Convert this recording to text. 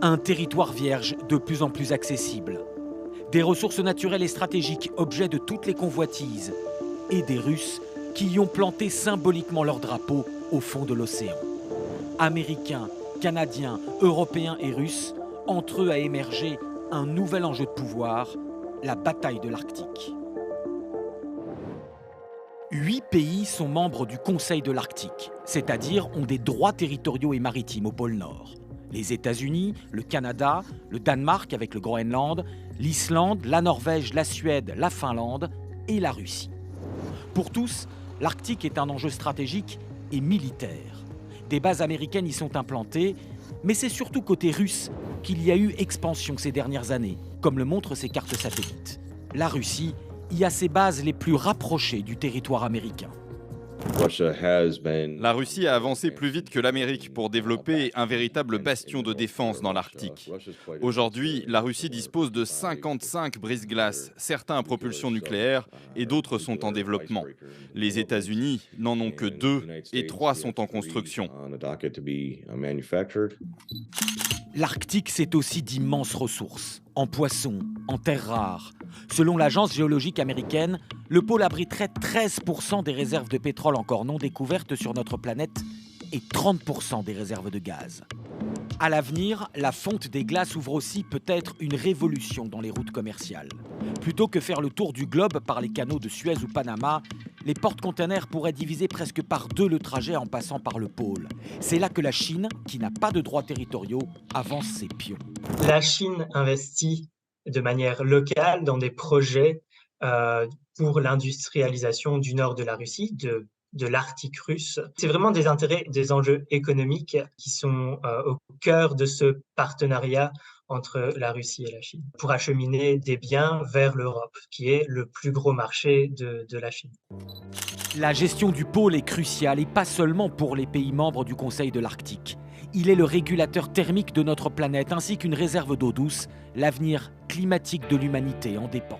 Un territoire vierge de plus en plus accessible. Des ressources naturelles et stratégiques, objets de toutes les convoitises. Et des Russes qui y ont planté symboliquement leur drapeau au fond de l'océan. Américains, Canadiens, Européens et Russes, entre eux a émergé un nouvel enjeu de pouvoir, la bataille de l'Arctique. 8 pays sont membres du Conseil de l'Arctique, c'est-à-dire ont des droits territoriaux et maritimes au pôle Nord. Les États-Unis, le Canada, le Danemark avec le Groenland, l'Islande, la Norvège, la Suède, la Finlande et la Russie. Pour tous, l'Arctique est un enjeu stratégique et militaire. Des bases américaines y sont implantées, mais c'est surtout côté russe qu'il y a eu expansion ces dernières années, comme le montrent ces cartes satellites. La Russie y a ses bases les plus rapprochées du territoire américain. La Russie a avancé plus vite que l'Amérique pour développer un véritable bastion de défense dans l'Arctique. Aujourd'hui, la Russie dispose de 55 brise-glaces, certains à propulsion nucléaire et d'autres sont en développement. Les États-Unis n'en ont que 2 et 3 sont en construction. L'Arctique, c'est aussi d'immenses ressources, en poissons, en terres rares. Selon l'agence géologique américaine, le pôle abriterait 13% des réserves de pétrole encore non découvertes sur notre planète et 30% des réserves de gaz. À l'avenir, la fonte des glaces ouvre aussi peut-être une révolution dans les routes commerciales. Plutôt que faire le tour du globe par les canaux de Suez ou Panama, les porte-containers pourraient diviser presque par 2 le trajet en passant par le pôle. C'est là que la Chine, qui n'a pas de droits territoriaux, avance ses pions. La Chine investit de manière locale dans des projets pour l'industrialisation du nord de la Russie, de l'Arctique russe. C'est vraiment des intérêts, des enjeux économiques qui sont au cœur de ce partenariat entre la Russie et la Chine, pour acheminer des biens vers l'Europe, qui est le plus gros marché de la Chine. La gestion du pôle est cruciale et pas seulement pour les pays membres du Conseil de l'Arctique. Il est le régulateur thermique de notre planète ainsi qu'une réserve d'eau douce. L'avenir climatique de l'humanité en dépend.